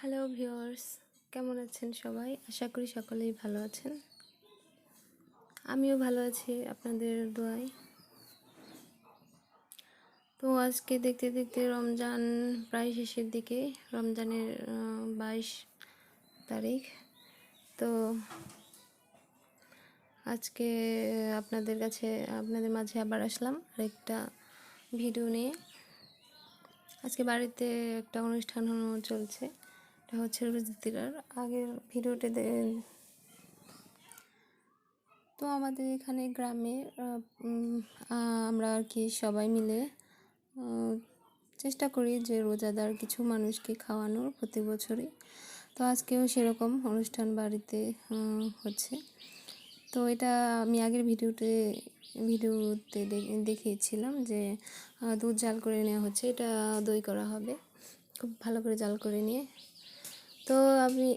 Hello viewers, কেমন আছেন সবাই? আশা করি সকলেই ভালো আছেন। আমিও ভালো আছি আপনাদের দোয়ায়। তো আজকে দেখতে দেখতে রমজান প্রায় শেষের দিকে, রমজানের 22 তারিখ। তো আজকে আপনাদের মাঝে আবার আসলাম আরেকটা ভিডিও নিয়ে। আজকে বাড়িতে একটা অনুষ্ঠান চলছে, এটা হচ্ছে রোজার আগের ভিডিওতে। তো আমাদের এখানে গ্রামে আমরা আর কি সবাই মিলে চেষ্টা করি যে রোজাদার কিছু মানুষকে খাওয়ানোর প্রতি বছরই। তো আজকেও সেরকম অনুষ্ঠান বাড়িতে হচ্ছে। তো এটা আমি আগের ভিডিওতে দেখিয়েছিলাম যে দুধ জাল করে নেওয়া হচ্ছে, এটা দই করা হবে খুব ভালো করে জাল করে নিয়ে। তো আমি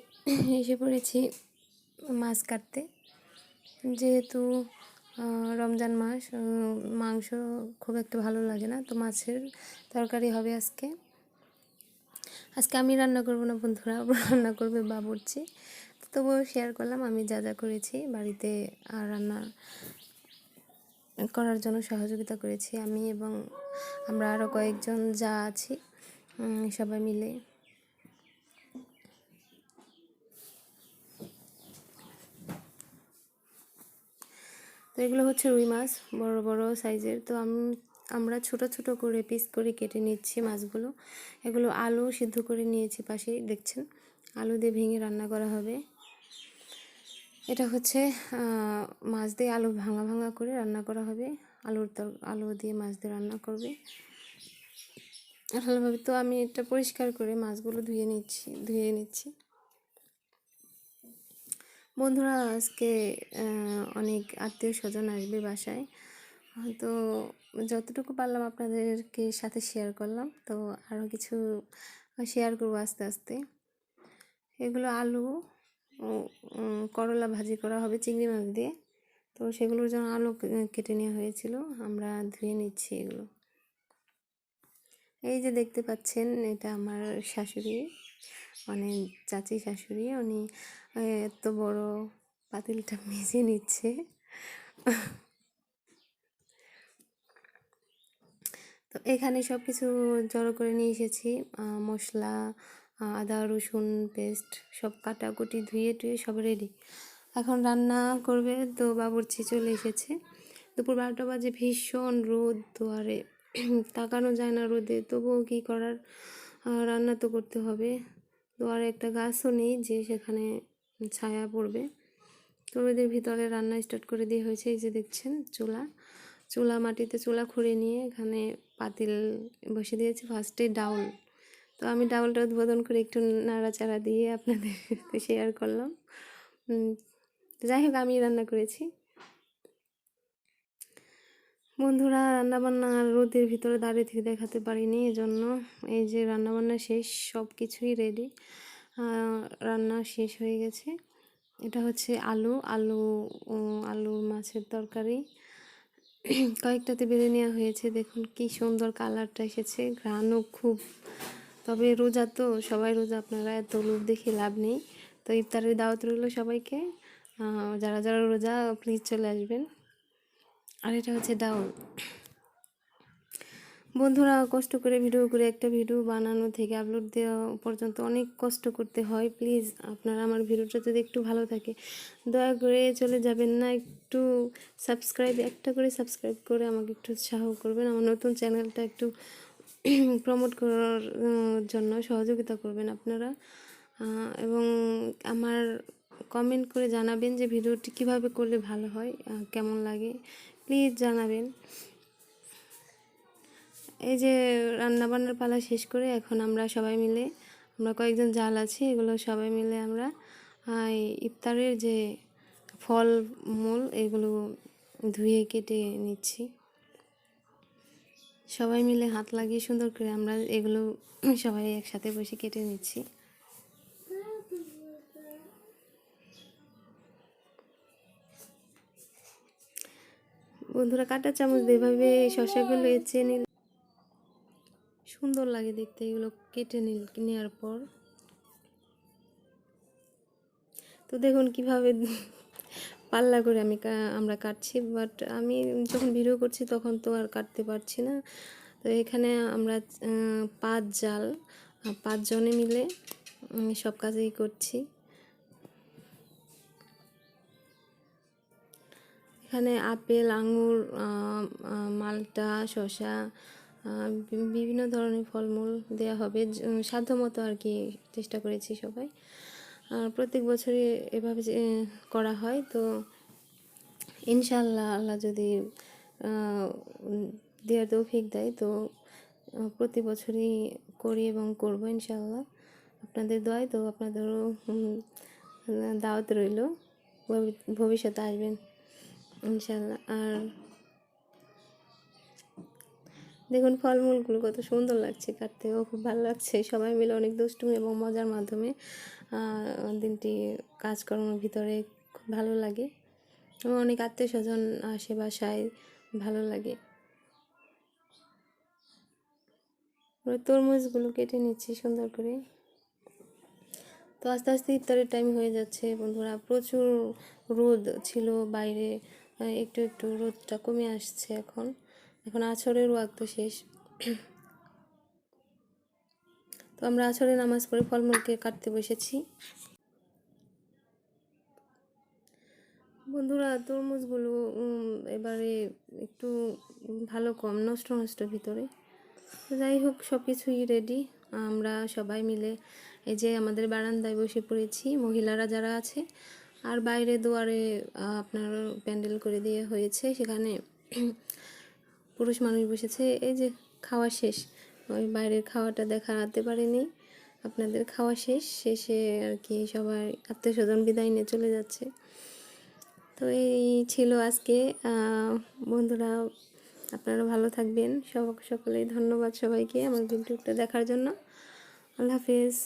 এসে পড়েছি মাছ কাটতে, যেহেতু রমজান মাস, মাংস খুব একটা ভালো লাগে না, তো মাছের তরকারি হবে আজকে আমি রান্না করব না বন্ধুরা, রান্না করবে বাবুর্চি। তবুও শেয়ার করলাম আমি যা যা করেছি বাড়িতে। রান্না করার জন্য সহযোগিতা করেছি আমি এবং আমরা আরও কয়েকজন যা আছি সবাই মিলে। তো এগুলো হচ্ছে রুই মাছ, বড় বড় সাইজের। তো আমরা ছোট ছোট করে পিস করে কেটে নিচ্ছি মাছগুলো। এগুলো আলু সিদ্ধ করে নিয়েছি পাশেই, দেখছেন আলু দিয়ে ভেঙে রান্না করা হবে। এটা হচ্ছে মাছ দিয়ে আলু ভাঙা ভাঙা করে রান্না করা হবে। আলু দিয়ে মাছ দিয়ে রান্না করবে ভালোভাবে। তো আমি এটা পরিষ্কার করে মাছগুলো ধুয়ে নিচ্ছি। বন্ধুরা, আজকে অনেক আত্মীয় স্বজন আসবে বাসায়, তো যতটুকু পারলাম আপনাদেরকে সাথে শেয়ার করলাম। তো আরও কিছু শেয়ার করবো আস্তে আস্তে। এগুলো আলু করলা ভাজি করা হবে চিংড়ি মাছ দিয়ে। তো সেগুলোর জন্য আলু কেটে নেওয়া হয়েছিল, আমরা ধুয়ে নিচ্ছি এগুলো। এই যে দেখতে পাচ্ছেন, এটা আমার শাশুড়ি, মানে চাচি শাশুড়ি। উনি এত বড় পাতিলটা মেজে নিচ্ছে। তো এখানে সব কিছু জড়ো করে নিয়ে এসেছি, মশলা, আদা রসুন পেস্ট সব কাটাকুটি ধুয়ে টুয়ে সব রেডি। এখন রান্না করবে। তো বাবুর্চি চলে এসেছে। দুপুর 12টা বাজে, ভীষণ রোদ, দুয়ারে তাকানো যায় না রোদে, তবুও কী করার, রান্না তো করতে হবে। দুয়ারে একটা গাছও নেই যে সেখানে ছায়া পড়বে। তো ওদের ভিতরে রান্না স্টার্ট করে দিয়ে হয়েছে। এই যে দেখছেন মাটিতে চুলা খুঁড়ে নিয়ে এখানে পাতিল বসে দিয়েছি। ফার্স্টে ডাউল, তো আমি ডাউলটা উদ্বোধন করে একটু নাড়াচাড়া দিয়ে আপনাদের শেয়ার করলাম। যাই হোক, আমি রান্না করেছি বন্ধুরা। রান্নাবান্না রোদের ভিতরে দাঁড়িয়ে থেকে দেখাতে পারিনি, এজন্য এই যে রান্নাবান্না শেষ, সব কিছুই রেডি, রান্না শেষ হয়ে গেছে। এটা হচ্ছে আলু মাছের তরকারি, কয়েকটাতে বেড়ে নেওয়া হয়েছে। দেখুন কি সুন্দর কালারটা এসেছে, ঘ্রাণও খুব। তবে রোজা তো, সবাই রোজা, আপনারা এত লোভ দেখে লাভ নেই। তো ইফতারের দাওয়াত রইল সবাইকে, যারা যারা রোজা প্লিজ চলে আসবেন। আর এটা হচ্ছে ডাউল। বন্ধুরা, কষ্ট করে একটা ভিডিও বানানো থেকে আপলোড দেওয়া পর্যন্ত অনেক কষ্ট করতে হয়। প্লিজ আপনারা আমার ভিডিওটা যদি একটু ভালো থাকে দয়া করে চলে যাবেন না, একটু একটা করে সাবস্ক্রাইব করে আমাকে একটু উৎসাহ করবেন। আমার নতুন চ্যানেলটা একটু প্রমোট করার জন্য সহযোগিতা করবেন আপনারা, এবং আমার কমেন্ট করে জানাবেন যে ভিডিওটি কিভাবে করলে ভালো হয়, কেমন লাগে, প্লিজ জানাবেন। এই যে রান্নাবান্নার পালা শেষ করে এখন আমরা কয়েকজন জাল আছি, এগুলো সবাই মিলে আমরা ইফতারের যে ফল মূল এগুলো ধুয়ে কেটে নিচ্ছি। সবাই মিলে হাত লাগিয়ে সুন্দর করে আমরা এগুলো সবাই একসাথে বসে কেটে নিচ্ছি। বন্ধুরা, কাঁটা চামচ দিয়ে এভাবে শসাগুলো এঁচে নিলে সুন্দর লাগে দেখতে। এগুলো কেটে নেওয়ার পর তো দেখুন কিভাবে পাল্লা করে আমরা কাটছি, বাট আমি যখন ভিডিও করছি তখন তো আর কাটতে পারছি না। তো এখানে আমরা 5 জনে মিলে সব কাজই করছি। এখানে আপেল, আঙুর, মালটা, শসা, বিভিন্ন ধরনের ফলমূল দেয়া হবে, সাধ্যমতো আর কি চেষ্টা করেছি সবাই। প্রত্যেক বছরই এভাবে করা হয়। তো ইনশাআল্লাহ আল্লাহ যদি দেওয়ার তৌফিক দেয় তো প্রতি বছরই করি এবং করব ইনশাআল্লাহ। আপনাদের দোয়ায় তো আপনাদেরও দাওয়াত রইল, ভবিষ্যতে আসবেন ইনশাআল্লাহ। আর দেখুন ফলমূলগুলো কত সুন্দর লাগছে, কাটতেও খুব ভালো লাগছে। সবাই মিলে অনেক দুষ্টুমি এবং মজার মাধ্যমে দিনটি কাজকর্মের ভিতরে খুব ভালো লাগে এবং অনেক আত্মীয় স্বজন আসে বাসায়, ভালো লাগে। তরমুজগুলো কেটে নিচ্ছি সুন্দর করে। তো আস্তে আস্তে ইফতারের টাইম হয়ে যাচ্ছে বন্ধুরা। প্রচুর রোদ ছিল বাইরে, একটু একটু রোদটা কমে আসছে এখন। এখন আছরের ওয়াক্ত শেষ। তো আমরা আছরে নামাজ পড়ে ফলমূলকে কাটতে বসেছি। বন্ধুরা তরমুজগুলো এবারে একটু ভালো কম নষ্ট নষ্ট ভিতরে। যাই হোক সব কিছুই রেডি। আমরা সবাই মিলে এই যে আমাদের বারান্দায় বসে পড়েছি, মহিলারা যারা আছে। আর বাইরে দুয়ারে আপনার প্যান্ডেল করে দিয়ে হয়েছে, সেখানে পুরুষ মানুষ বসেছে। এই যে খাওয়া শেষ, ওই বাইরের খাওয়াটা দেখাতে পারিনি আপনাদের। খাওয়া শেষে আর কি সবাই আত্মীয় স্বজন বিদায় নিয়ে চলে যাচ্ছে। তো এই ছিল আজকে। বন্ধুরা আপনারা ভালো থাকবেন, সকলেই ধন্যবাদ সবাইকে আমার ভিডিওটা দেখার জন্য। আল্লাহ হাফেজ।